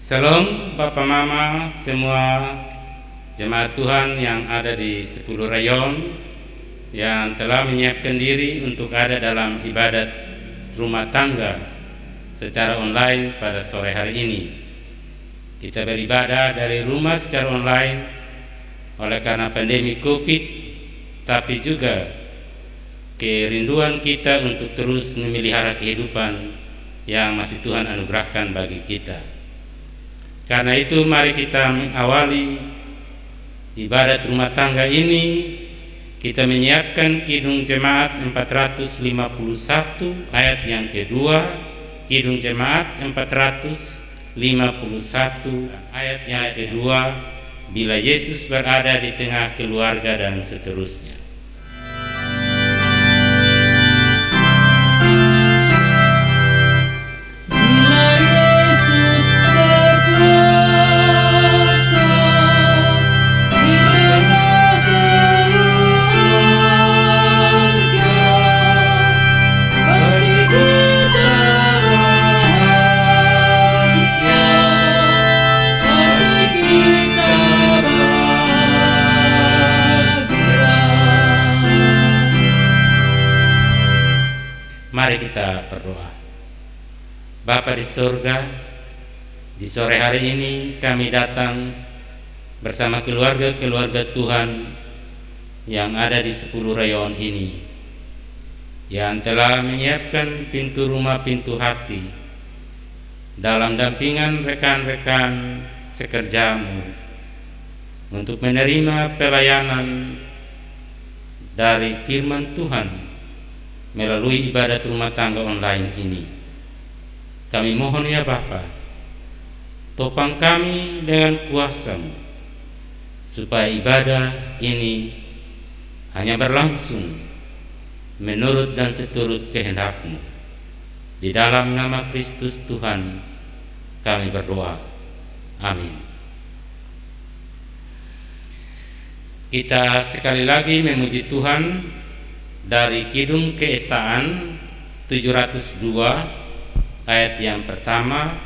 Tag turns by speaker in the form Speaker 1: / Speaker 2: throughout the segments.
Speaker 1: Shalom Bapak Mama, semua jemaat Tuhan yang ada di 10 rayon yang telah menyiapkan diri untuk ada dalam ibadat rumah tangga secara online pada sore hari ini. Kita beribadah dari rumah secara online oleh karena pandemi COVID, tapi juga kerinduan kita untuk terus memelihara kehidupan yang masih Tuhan anugerahkan bagi kita. Karena itu mari kita mengawali ibadat rumah tangga ini. Kita menyiapkan Kidung Jemaat 451 ayat yang kedua, Kidung Jemaat 451 ayat yang kedua, bila Yesus berada di tengah keluarga dan seterusnya. Mari kita berdoa. Bapa di surga, di sore hari ini kami datang bersama keluarga-keluarga Tuhan yang ada di 10 rayon ini, yang telah menyiapkan pintu rumah, pintu hati dalam dampingan rekan-rekan sekerjamu untuk menerima pelayanan dari firman Tuhan melalui ibadat rumah tangga online ini. Kami mohon ya Bapa, topang kami dengan kuasa-Mu, supaya ibadah ini hanya berlangsung menurut dan seturut kehendak-Mu. Di dalam nama Kristus Tuhan kami berdoa. Amin. Kita sekali lagi memuji Tuhan dari Kidung Keesaan 702 ayat yang pertama,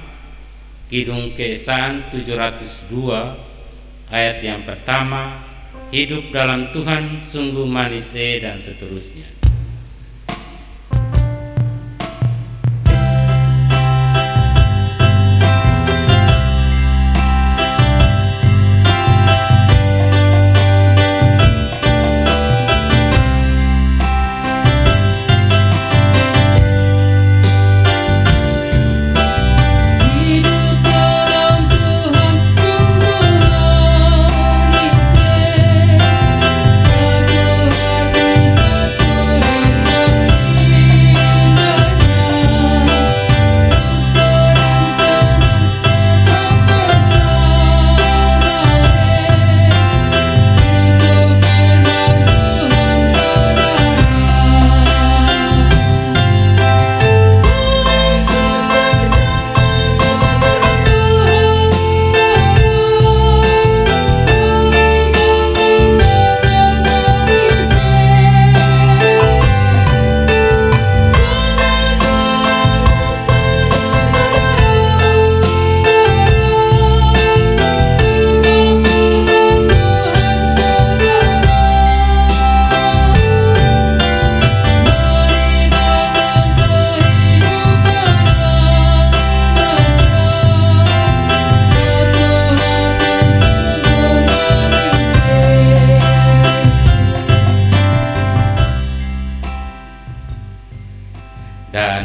Speaker 1: Kidung Keesaan 702 ayat yang pertama, hidup dalam Tuhan sungguh manis dan seterusnya.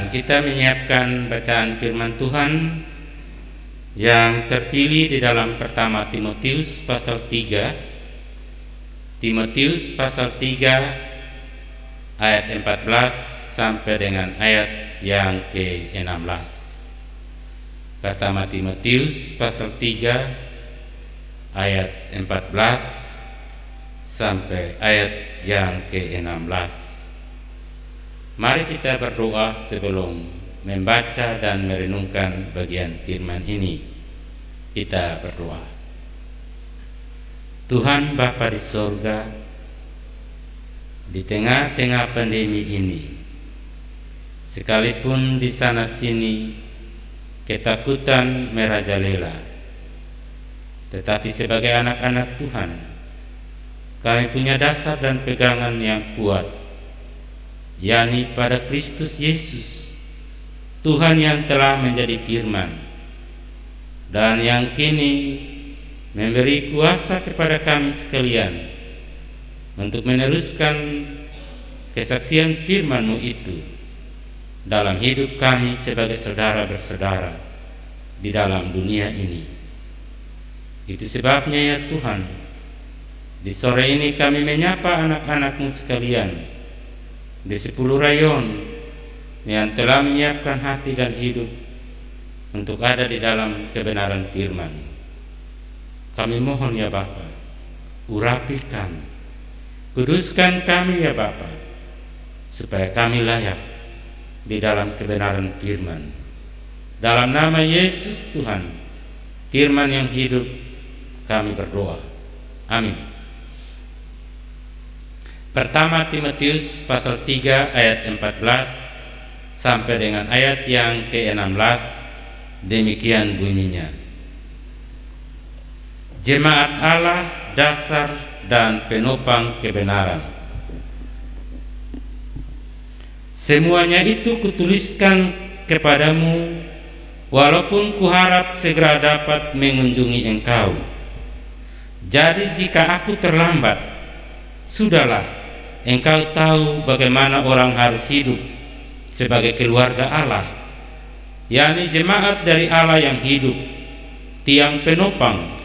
Speaker 1: Kita menyiapkan bacaan firman Tuhan yang terpilih di dalam pertama Timotius pasal 3, Timotius pasal 3 ayat 14 sampai dengan ayat yang ke-16. Pertama Timotius pasal 3 ayat 14 sampai ayat yang ke-16. Mari kita berdoa sebelum membaca dan merenungkan bagian firman ini. Kita berdoa. Tuhan Bapa di sorga, di tengah-tengah pandemi ini, sekalipun di sana sini ketakutan merajalela. Tetapi sebagai anak-anak Tuhan, kami punya dasar dan pegangan yang kuat, yakni pada Kristus Yesus, Tuhan yang telah menjadi firman, dan yang kini memberi kuasa kepada kami sekalian untuk meneruskan kesaksian firman-Mu itu dalam hidup kami sebagai saudara bersaudara di dalam dunia ini. Itu sebabnya ya Tuhan, di sore ini kami menyapa anak-anak-Mu sekalian di 10 rayon yang telah menyiapkan hati dan hidup untuk ada di dalam kebenaran firman. Kami mohon ya Bapa, urapi kami, kuduskan kami ya Bapa, supaya kami layak di dalam kebenaran firman. Dalam nama Yesus Tuhan, firman yang hidup, kami berdoa. Amin. Pertama Timotius pasal 3 ayat 14 sampai dengan ayat yang ke-16, demikian bunyinya. Jemaat Allah, dasar dan penopang kebenaran. Semuanya itu kutuliskan kepadamu, walaupun kuharap segera dapat mengunjungi engkau. Jadi jika aku terlambat, sudahlah, engkau tahu bagaimana orang harus hidup sebagai keluarga Allah, yakni jemaat dari Allah yang hidup, tiang penopang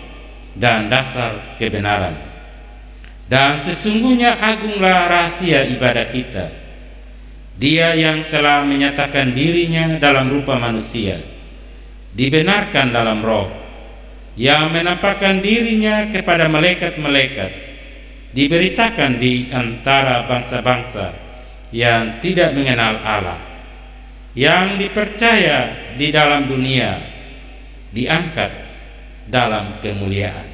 Speaker 1: dan dasar kebenaran. Dan sesungguhnya agunglah rahasia ibadah kita, Dia yang telah menyatakan dirinya dalam rupa manusia, dibenarkan dalam roh, yang menampakkan dirinya kepada malaikat-malaikat, diberitakan di antara bangsa-bangsa yang tidak mengenal Allah, yang dipercaya di dalam dunia, diangkat dalam kemuliaan.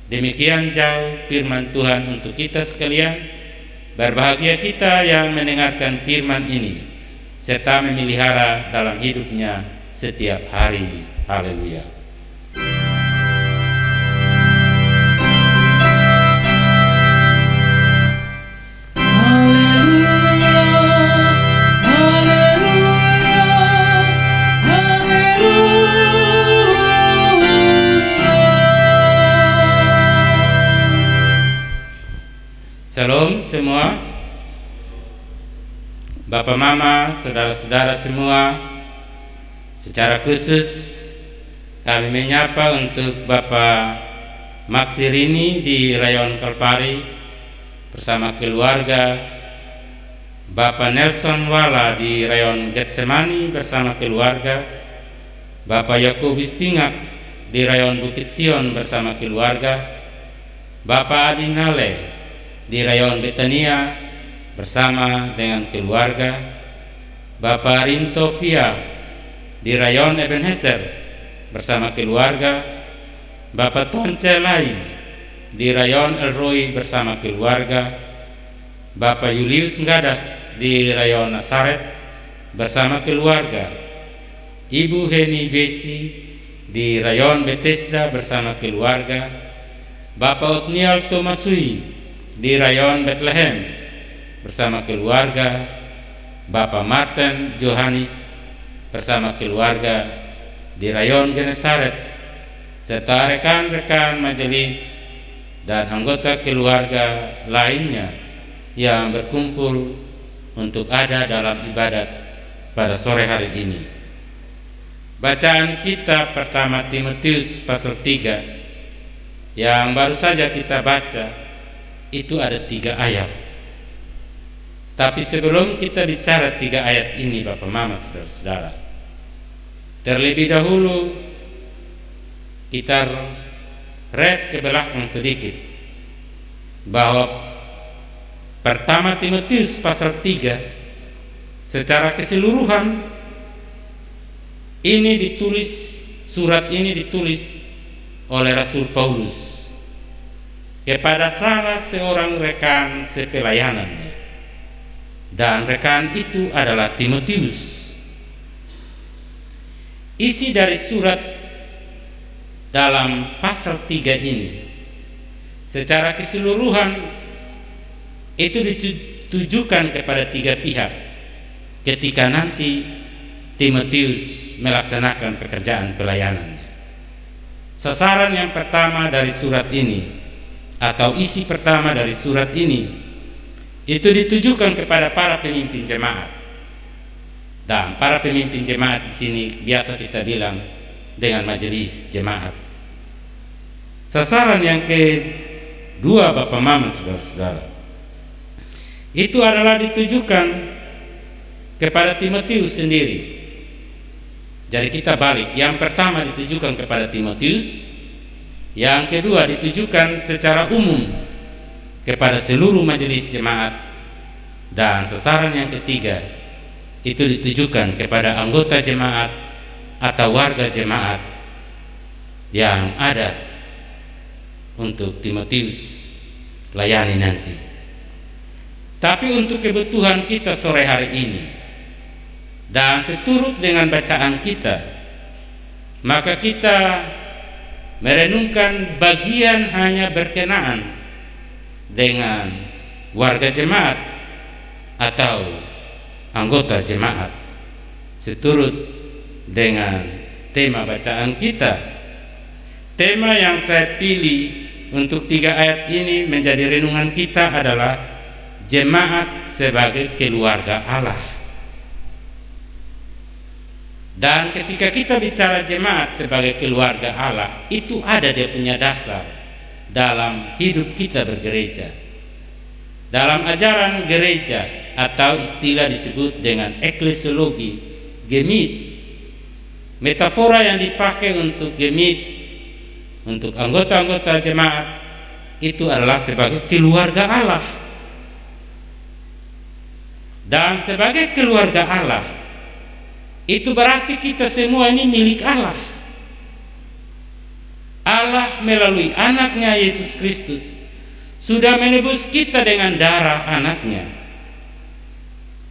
Speaker 1: Demikian jauh firman Tuhan untuk kita sekalian. Berbahagia kita yang mendengarkan firman ini serta memelihara dalam hidupnya setiap hari. Haleluya. Shalom semua, Bapak Mama, saudara-saudara semua. Secara khusus kami menyapa untuk Bapak Maksirini di Rayon Kalpari bersama keluarga, Bapak Nelson Wala di Rayon Getsemani bersama keluarga, Bapak Yakobus Pingak di Rayon Bukit Sion bersama keluarga, Bapak Adinale di Rayon Betania bersama dengan keluarga, Bapak Rinto Pia di Rayon Ebenezer bersama keluarga, Bapak Toncelai di Rayon Elroy bersama keluarga, Bapak Julius Ngadas di Rayon Nasaret bersama keluarga, Ibu Heni Besi di Rayon Bethesda bersama keluarga, Bapak Otniel Tomasui di Rayon Bethlehem bersama keluarga, Bapak Martin Johannes bersama keluarga di Rayon Genesaret, serta rekan-rekan majelis dan anggota keluarga lainnya yang berkumpul untuk ada dalam ibadat pada sore hari ini. Bacaan kita pertama Timotius pasal 3 yang baru saja kita baca itu ada 3 ayat. Tapi sebelum kita bicara 3 ayat ini, Bapak Mama, saudara-saudara, terlebih dahulu kita read ke belakang sedikit bahwa pertama Timotius pasal 3 secara keseluruhan ini ditulis, surat ini ditulis oleh Rasul Paulus kepada salah seorang rekan sepelayanannya, dan rekan itu adalah Timotius. Isi dari surat dalam pasal 3 ini secara keseluruhan itu ditujukan kepada 3 pihak ketika nanti Timotius melaksanakan pekerjaan pelayanannya. Sasaran yang pertama dari surat ini atau isi pertama dari surat ini itu ditujukan kepada para pemimpin jemaat. Dan para pemimpin jemaat di sini biasa kita bilang dengan majelis jemaat. Sasaran yang kedua Bapak Mama saudara-saudara, itu adalah ditujukan kepada Timotius sendiri. Jadi kita balik, yang pertama ditujukan kepada Timotius, yang kedua ditujukan secara umum kepada seluruh majelis jemaat, dan sasaran yang ketiga itu ditujukan kepada anggota jemaat atau warga jemaat yang ada untuk Timotius layani nanti. Tapi untuk kebutuhan kita sore hari ini dan seturut dengan bacaan kita, maka kita merenungkan bagian hanya berkenaan dengan warga jemaat atau anggota jemaat seturut dengan tema bacaan kita. Tema yang saya pilih untuk 3 ayat ini menjadi renungan kita adalah jemaat sebagai keluarga Allah. Dan ketika kita bicara jemaat sebagai keluarga Allah, itu ada dia punya dasar dalam hidup kita bergereja. Dalam ajaran gereja atau istilah disebut dengan eklesiologi gemit, metafora yang dipakai untuk gemit, untuk anggota-anggota jemaat itu adalah sebagai keluarga Allah. Dan sebagai keluarga Allah itu berarti kita semua ini milik Allah. Allah melalui anaknya Yesus Kristus sudah menebus kita dengan darah anaknya.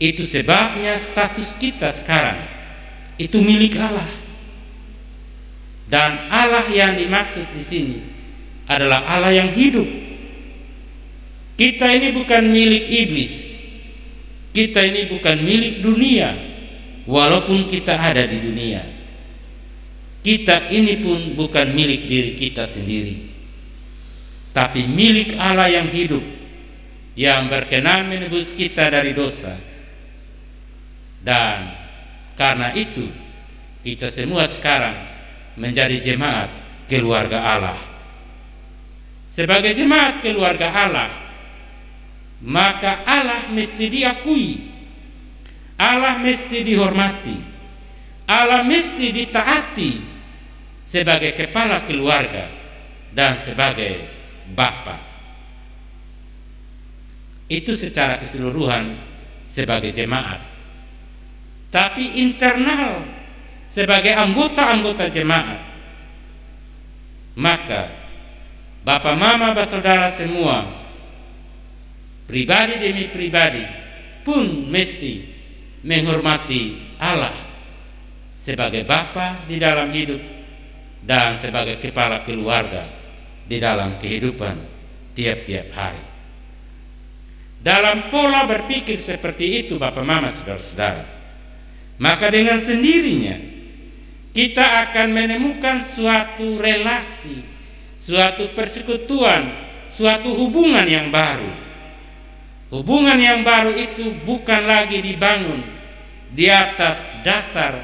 Speaker 1: Itu sebabnya status kita sekarang itu milik Allah. Dan Allah yang dimaksud di sini adalah Allah yang hidup. Kita ini bukan milik iblis. Kita ini bukan milik dunia, walaupun kita ada di dunia. Kita ini pun bukan milik diri kita sendiri, tapi milik Allah yang hidup, yang berkenan menebus kita dari dosa. Dan karena itu kita semua sekarang menjadi jemaat keluarga Allah. Sebagai jemaat keluarga Allah, maka Allah mesti diakui, Allah mesti dihormati, Allah mesti ditaati sebagai kepala keluarga dan sebagai Bapa. Itu secara keseluruhan sebagai jemaat. Tapi internal sebagai anggota-anggota jemaat, maka Bapak Mama Saudara semua, pribadi demi pribadi pun mesti menghormati Allah sebagai Bapa di dalam hidup dan sebagai kepala keluarga di dalam kehidupan tiap-tiap hari. Dalam pola berpikir seperti itu Bapak Mama Saudara-saudara, maka dengan sendirinya kita akan menemukan suatu relasi, suatu persekutuan, suatu hubungan yang baru. Hubungan yang baru itu bukan lagi dibangun di atas dasar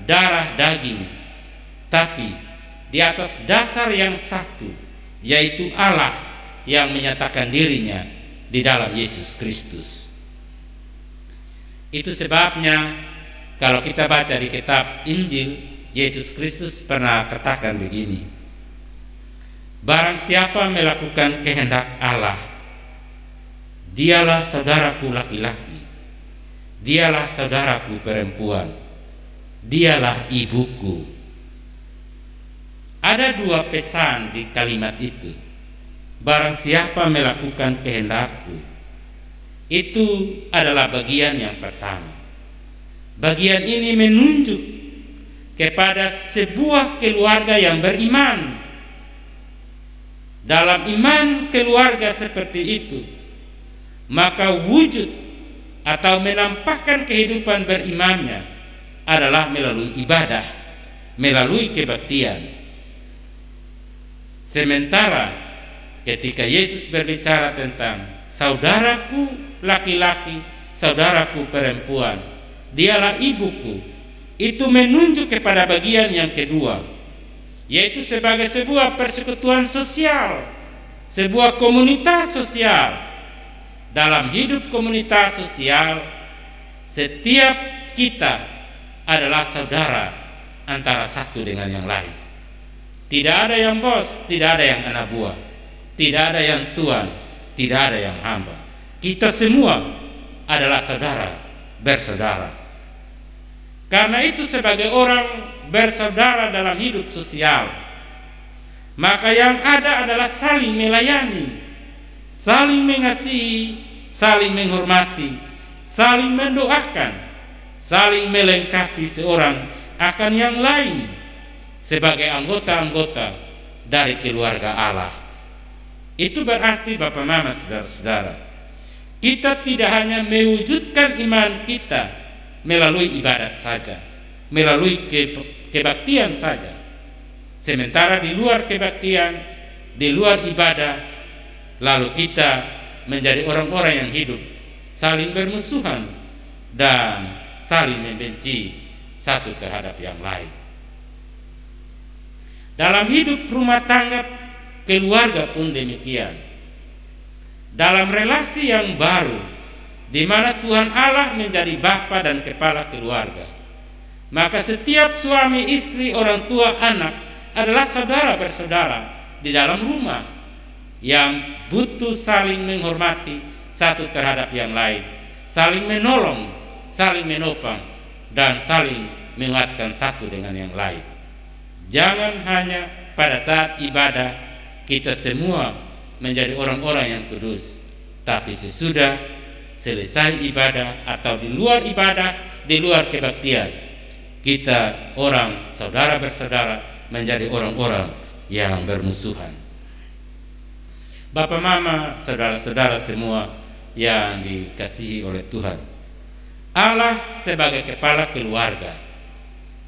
Speaker 1: darah daging, tapi di atas dasar yang satu, yaitu Allah yang menyatakan dirinya di dalam Yesus Kristus. Itu sebabnya kalau kita baca di kitab Injil, Yesus Kristus pernah katakan begini, barang siapa melakukan kehendak Allah, dialah saudaraku laki-laki, dialah saudaraku perempuan, dialah ibuku. Ada 2 pesan di kalimat itu. Barang siapa melakukan kehendakku, itu adalah bagian yang pertama. Bagian ini menunjuk kepada sebuah keluarga yang beriman. Dalam iman keluarga seperti itu, maka wujud atau menampakkan kehidupan berimannya adalah melalui ibadah, melalui kebaktian. Sementara ketika Yesus berbicara tentang saudaraku laki-laki, saudaraku perempuan, dialah ibuku, itu menunjuk kepada bagian yang kedua, yaitu sebagai sebuah persekutuan sosial, sebuah komunitas sosial. Dalam hidup komunitas sosial, setiap kita adalah saudara antara satu dengan yang lain. Tidak ada yang bos, tidak ada yang anak buah, tidak ada yang tuan, tidak ada yang hamba. Kita semua adalah saudara bersaudara. Karena itu sebagai orang bersaudara dalam hidup sosial, maka yang ada adalah saling melayani, saling mengasihi, saling menghormati, saling mendoakan, saling melengkapi seorang akan yang lain sebagai anggota-anggota dari keluarga Allah. Itu berarti Bapak Mama, saudara-saudara, kita tidak hanya mewujudkan iman kita melalui ibadat saja, melalui kebaktian saja. Sementara di luar kebaktian, di luar ibadah, lalu kita menjadi orang-orang yang hidup saling bermusuhan dan saling membenci satu terhadap yang lain. Dalam hidup rumah tangga keluarga pun demikian. Dalam relasi yang baru, di mana Tuhan Allah menjadi bapa dan kepala keluarga, maka setiap suami, istri, orang tua, anak adalah saudara bersaudara di dalam rumah yang butuh saling menghormati satu terhadap yang lain, saling menolong, saling menopang, dan saling menguatkan satu dengan yang lain. Jangan hanya pada saat ibadah kita semua menjadi orang-orang yang kudus, tapi sesudah selesai ibadah atau di luar ibadah, di luar kebaktian, kita orang saudara bersaudara menjadi orang-orang yang bermusuhan. Bapak Mama, saudara-saudara semua yang dikasihi oleh Tuhan, Allah sebagai kepala keluarga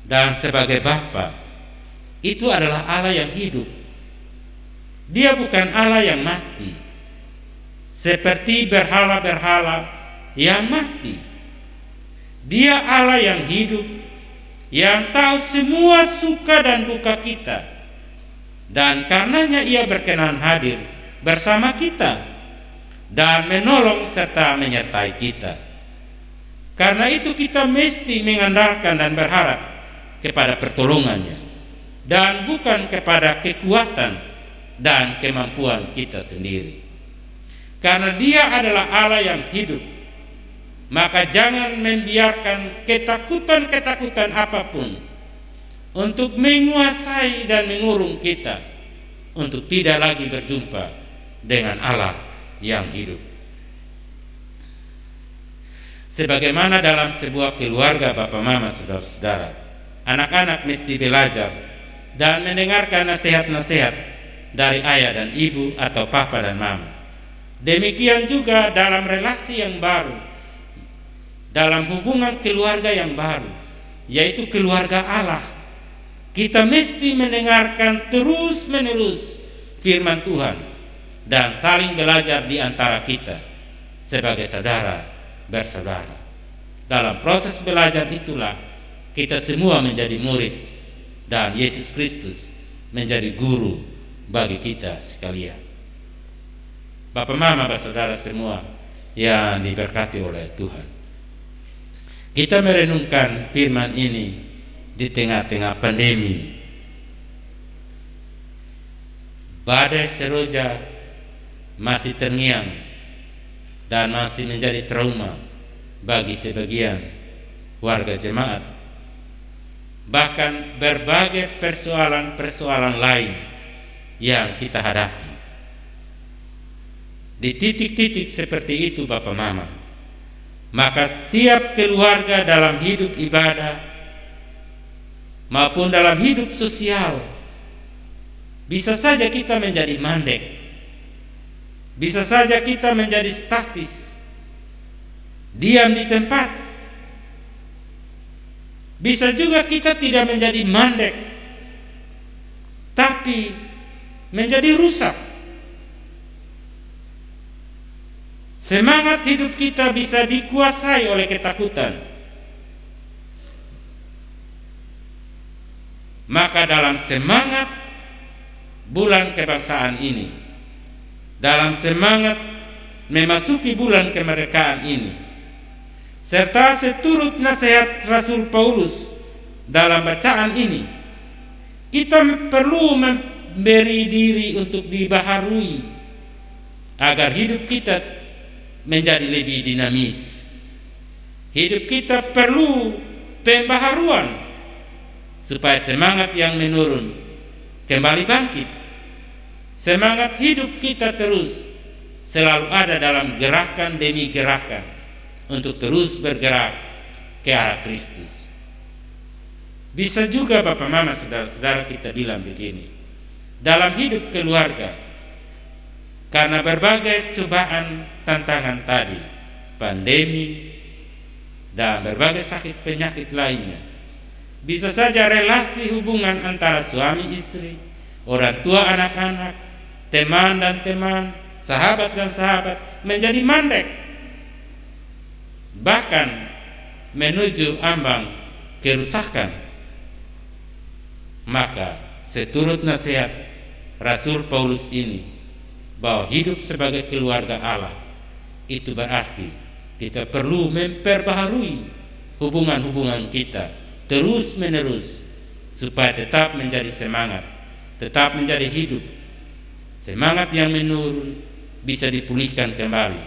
Speaker 1: dan sebagai Bapa itu adalah Allah yang hidup. Dia bukan Allah yang mati seperti berhala-berhala yang mati. Dia Allah yang hidup, yang tahu semua suka dan duka kita, dan karenanya Ia berkenan hadir bersama kita dan menolong serta menyertai kita. Karena itu kita mesti mengandalkan dan berharap kepada pertolongannya, dan bukan kepada kekuatan dan kemampuan kita sendiri. Karena Dia adalah Allah yang hidup, maka jangan membiarkan ketakutan-ketakutan apapun untuk menguasai dan mengurung kita untuk tidak lagi berjumpa dengan Allah yang hidup. Sebagaimana dalam sebuah keluarga Bapak Mama, saudara-saudara, anak-anak mesti belajar dan mendengarkan nasihat-nasihat dari ayah dan ibu atau papa dan mama. Demikian juga dalam relasi yang baru, dalam hubungan keluarga yang baru, yaitu keluarga Allah, kita mesti mendengarkan terus-menerus firman Tuhan dan saling belajar di antara kita sebagai saudara bersaudara. Dalam proses belajar itulah kita semua menjadi murid dan Yesus Kristus menjadi guru bagi kita sekalian. Bapak Mama, saudara semua yang diberkati oleh Tuhan, kita merenungkan firman ini di tengah-tengah pandemi. Badai seroja masih terngiang dan masih menjadi trauma bagi sebagian warga jemaat. Bahkan berbagai persoalan-persoalan lain yang kita hadapi. Di titik-titik seperti itu Bapak Mama, maka setiap keluarga dalam hidup ibadah maupun dalam hidup sosial. Bisa saja kita menjadi mandek, bisa saja kita menjadi statis, diam di tempat. Bisa juga kita tidak menjadi mandek, tapi menjadi rusak. Semangat hidup kita bisa dikuasai oleh ketakutan. Maka dalam semangat bulan kebangsaan ini, dalam semangat memasuki bulan kemerdekaan ini, serta seturut nasihat Rasul Paulus dalam bacaan ini, kita perlu memberi diri untuk dibaharui agar hidup kita menjadi lebih dinamis. Hidup kita perlu pembaharuan supaya semangat yang menurun kembali bangkit. Semangat hidup kita terus selalu ada dalam gerakan demi gerakan untuk terus bergerak ke arah Kristus. Bisa juga Bapak Mama saudara-saudara kita bilang begini, dalam hidup keluarga, karena berbagai cobaan tantangan tadi, pandemi dan berbagai sakit penyakit lainnya, bisa saja relasi hubungan antara suami istri, orang tua anak-anak, teman dan teman, sahabat dan sahabat menjadi mandek, bahkan menuju ambang kerusakan. Maka seturut nasihat Rasul Paulus ini, bahwa hidup sebagai keluarga Allah itu berarti kita perlu memperbaharui hubungan-hubungan kita terus menerus supaya tetap menjadi semangat, tetap menjadi hidup. Semangat yang menurun bisa dipulihkan kembali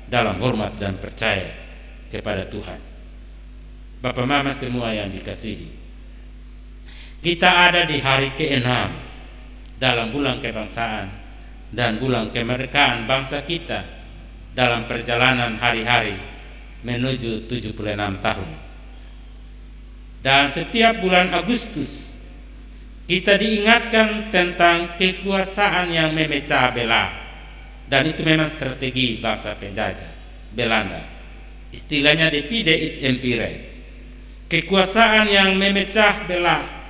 Speaker 1: dalam hormat dan percaya kepada Tuhan. Bapak Mama semua yang dikasihi, kita ada di hari ke-6 dalam bulan kebangsaan dan bulan kemerdekaan bangsa kita dalam perjalanan hari-hari menuju 76 tahun. Dan setiap bulan Agustus kita diingatkan tentang kekuasaan yang memecah belah, dan itu memang strategi bangsa penjajah Belanda. Istilahnya divide et impera, kekuasaan yang memecah belah.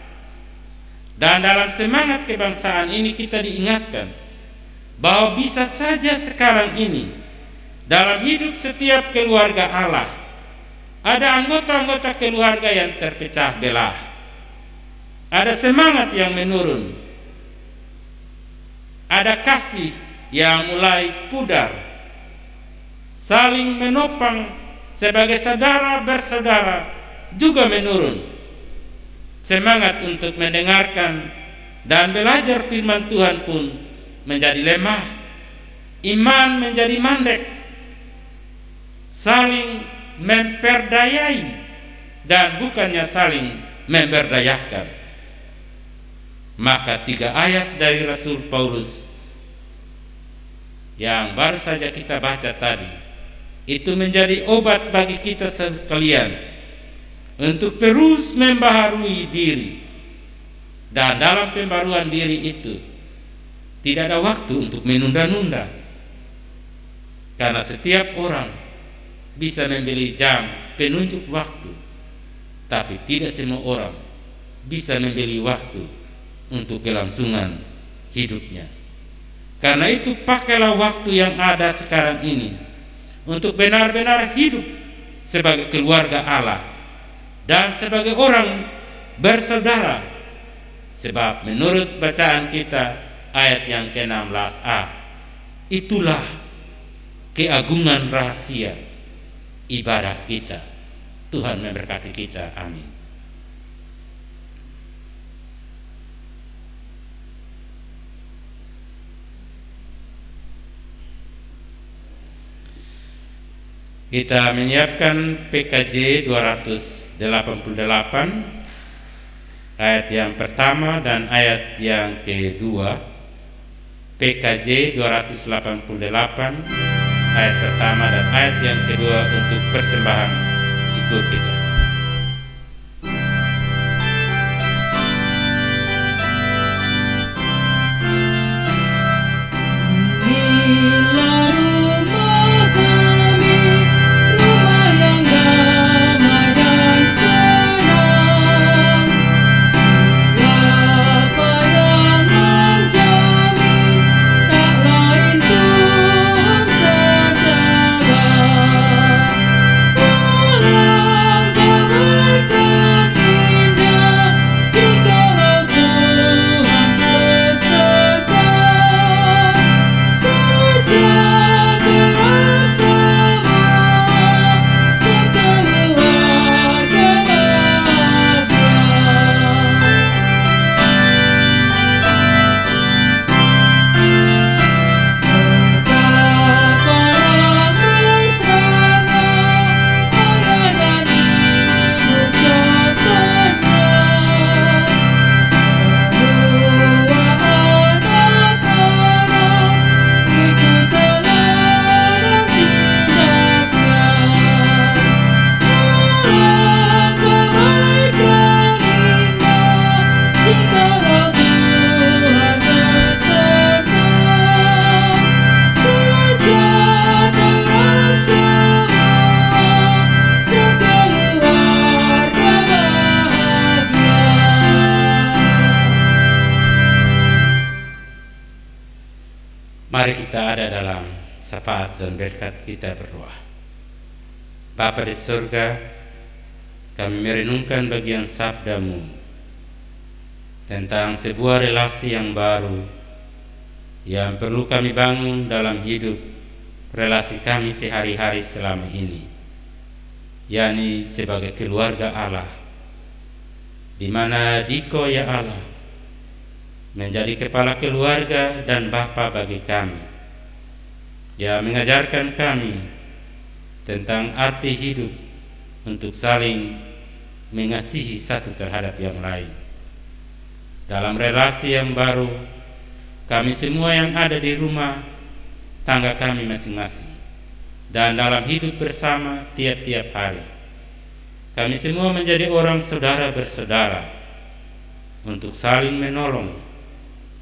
Speaker 1: Dan dalam semangat kebangsaan ini kita diingatkan bahwa bisa saja sekarang ini dalam hidup setiap keluarga Allah ada anggota-anggota keluarga yang terpecah belah, ada semangat yang menurun, ada kasih yang mulai pudar, saling menopang sebagai saudara bersaudara juga menurun, semangat untuk mendengarkan dan belajar firman Tuhan pun menjadi lemah, iman menjadi mandek, saling memperdayai dan bukannya saling memberdayakan. Maka 3 ayat dari Rasul Paulus yang baru saja kita baca tadi itu menjadi obat bagi kita sekalian untuk terus membaharui diri. Dan dalam pembaruan diri itu tidak ada waktu untuk menunda-nunda, karena setiap orang bisa membeli jam penunjuk waktu, tapi tidak semua orang bisa membeli waktu untuk kelangsungan hidupnya. Karena itu pakailah waktu yang ada sekarang ini untuk benar-benar hidup sebagai keluarga Allah dan sebagai orang bersaudara. Sebab menurut bacaan kita ayat yang ke-16a, itulah keagungan rahasia ibadah kita. Tuhan memberkati kita, amin. Kita menyiapkan PKJ 288 ayat yang pertama dan ayat yang kedua. PKJ 288 ayat pertama dan ayat yang kedua untuk persembahan syukur kita. Mari kita ada dalam syafaat dan berkat kita berdoa. Bapa di surga, kami merenungkan bagian sabda-Mu tentang sebuah relasi yang baru yang perlu kami bangun dalam hidup relasi kami sehari-hari selama ini, yakni sebagai keluarga Allah, di mana Diko ya Allah menjadi kepala keluarga dan bapa bagi kami, yang mengajarkan kami tentang arti hidup untuk saling mengasihi satu terhadap yang lain. Dalam relasi yang baru, kami semua yang ada di rumah tangga kami masing-masing dan dalam hidup bersama tiap-tiap hari, kami semua menjadi orang saudara bersaudara untuk saling menolong,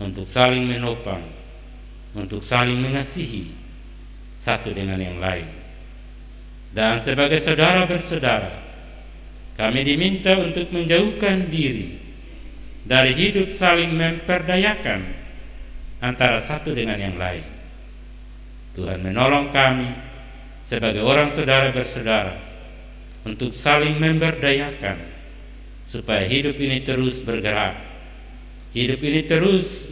Speaker 1: untuk saling menopang, untuk saling mengasihi satu dengan yang lain. Dan sebagai saudara bersaudara, kami diminta untuk menjauhkan diri dari hidup saling memperdayakan antara satu dengan yang lain. Tuhan menolong kami sebagai orang saudara bersaudara untuk saling memberdayakan, supaya hidup ini terus bergerak, hidup ini terus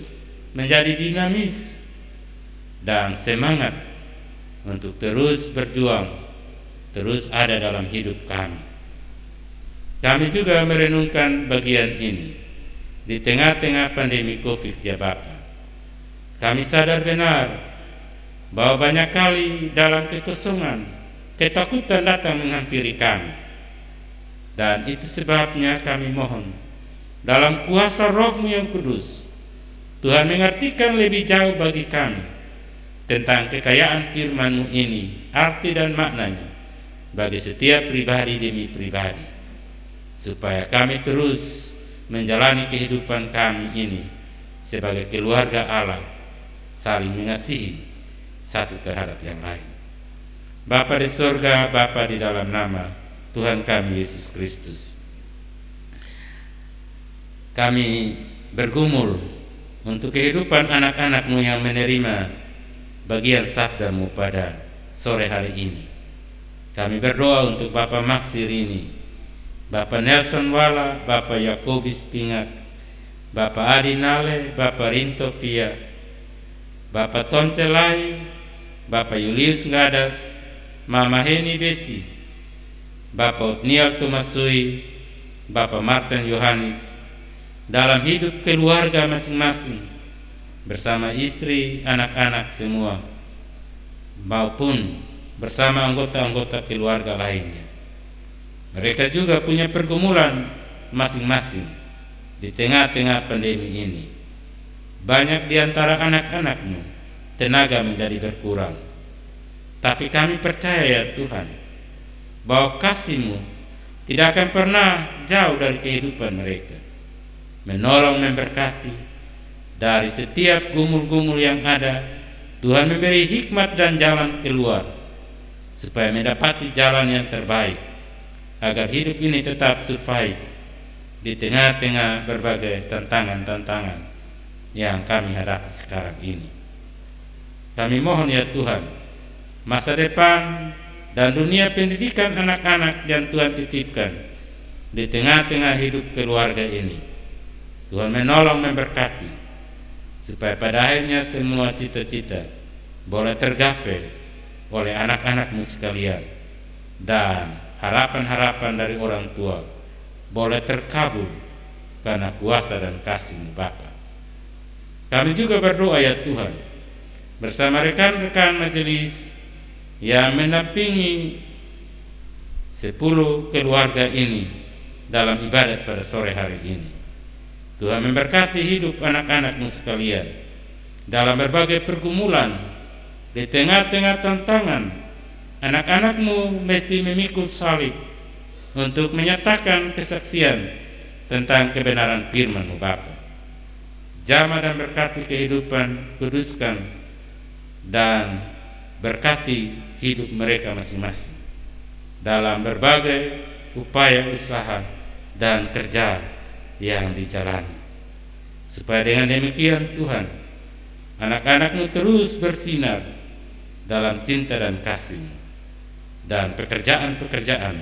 Speaker 1: menjadi dinamis dan semangat untuk terus berjuang, terus ada dalam hidup kami. Kami juga merenungkan bagian ini di tengah-tengah pandemi COVID ya Bapa. Kami sadar benar bahwa banyak kali dalam kekosongan, ketakutan datang menghampiri kami. Dan itu sebabnya kami mohon dalam kuasa Roh-Mu yang kudus, Tuhan mengartikan lebih jauh bagi kami tentang kekayaan firman-Mu ini, arti dan maknanya bagi setiap pribadi demi pribadi, supaya kami terus menjalani kehidupan kami ini sebagai keluarga Allah, saling mengasihi satu terhadap yang lain. Bapa di surga, Bapa di dalam nama Tuhan kami Yesus Kristus, kami bergumul untuk kehidupan anak-anak-Mu yang menerima bagian sabda-Mu pada sore hari ini. Kami berdoa untuk Bapak Maksir ini, Bapak Nelson Wala, Bapak Yakobis Pingak, Bapak Adi Nale, Bapak Rinto Via, Bapak Toncelai, Bapak Julius Ngadas, Mama Heni Besi, Bapak Otniel Tomasui, Bapak Martin Yohanes, dalam hidup keluarga masing-masing bersama istri, anak-anak semua, maupun bersama anggota-anggota keluarga lainnya. Mereka juga punya pergumulan masing-masing di tengah-tengah pandemi ini. Banyak di antara anak-anak-Mu tenaga menjadi berkurang, tapi kami percaya ya Tuhan bahwa kasih-Mu tidak akan pernah jauh dari kehidupan mereka, menolong, memberkati dari setiap gumul-gumul yang ada. Tuhan memberi hikmat dan jalan keluar, supaya mendapati jalan yang terbaik, agar hidup ini tetap survive di tengah-tengah berbagai tantangan-tantangan yang kami hadapi sekarang ini. Kami mohon ya Tuhan, masa depan dan dunia pendidikan anak-anak yang Tuhan titipkan di tengah-tengah hidup keluarga ini, Tuhan menolong, memberkati, supaya pada akhirnya semua cita-cita boleh tergapai oleh anak-anak-Mu sekalian, dan harapan-harapan dari orang tua boleh terkabul karena kuasa dan kasih-Mu Bapa. Kami juga berdoa ya Tuhan, bersama rekan-rekan majelis yang menampingi 10 keluarga ini dalam ibadat pada sore hari ini. Tuhan memberkati hidup anak-anak-Mu sekalian dalam berbagai pergumulan. Di tengah-tengah tantangan, anak-anak-Mu mesti memikul salib untuk menyatakan kesaksian tentang kebenaran firman-Mu Bapa. Jamah dan berkati kehidupan, kuduskan dan berkati hidup mereka masing-masing dalam berbagai upaya usaha dan kerja yang dijalani, supaya dengan demikian Tuhan, anak-anak-Mu terus bersinar dalam cinta dan kasih, dan pekerjaan-pekerjaan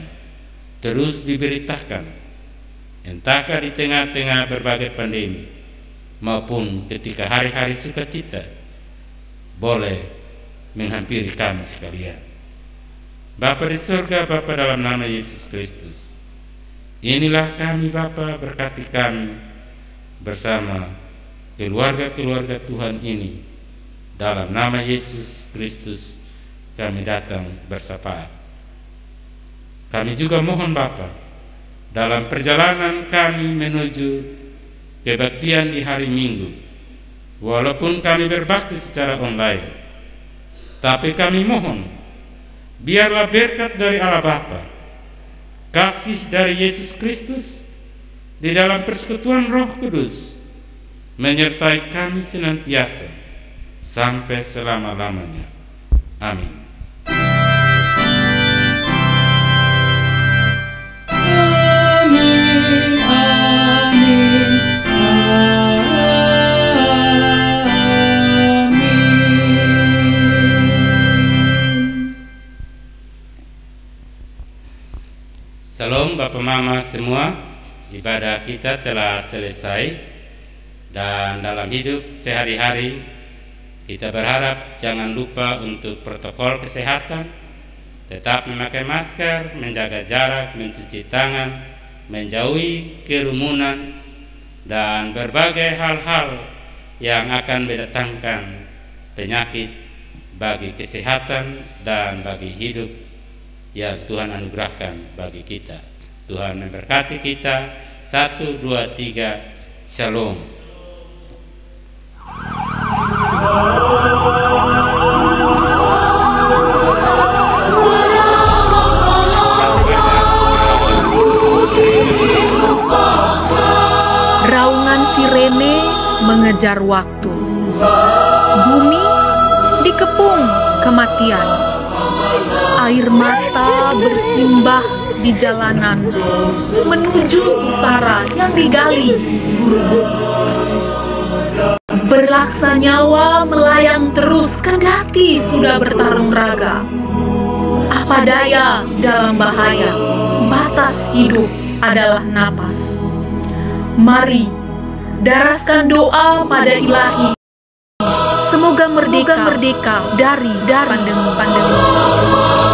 Speaker 1: terus diberitakan, entahkah di tengah-tengah berbagai pandemi maupun ketika hari-hari sukacita boleh menghampiri kami sekalian. Bapa di surga, Bapa dalam nama Yesus Kristus, inilah kami Bapa, berkati kami bersama keluarga-keluarga Tuhan ini. Dalam nama Yesus Kristus kami datang bersyafaat. Kami juga mohon Bapa, dalam perjalanan kami menuju kebaktian di hari Minggu, walaupun kami berbakti secara online, tapi kami mohon, biarlah berkat dari Allah Bapa, kasih dari Yesus Kristus di dalam persekutuan Roh Kudus menyertai kami senantiasa sampai selama-lamanya. Amin. Salam Bapak Mama semua, ibadah kita telah selesai, dan dalam hidup sehari-hari kita berharap jangan lupa untuk protokol kesehatan, tetap memakai masker, menjaga jarak, mencuci tangan, menjauhi kerumunan, dan berbagai hal-hal yang akan mendatangkan penyakit bagi kesehatan dan bagi hidup yang Tuhan anugerahkan bagi kita. Tuhan memberkati kita. 1, 2, 3, Shalom.
Speaker 2: Raungan sirene mengejar waktu. Bumi dikepung kematian. Air mata bersimbah di jalanan menuju pusara yang digali guru-guru. Berlaksa nyawa melayang terus kendati sudah bertarung raga. Apa daya dalam bahaya, batas hidup adalah napas. Mari daraskan doa pada Ilahi, semoga merdeka dari pandemi.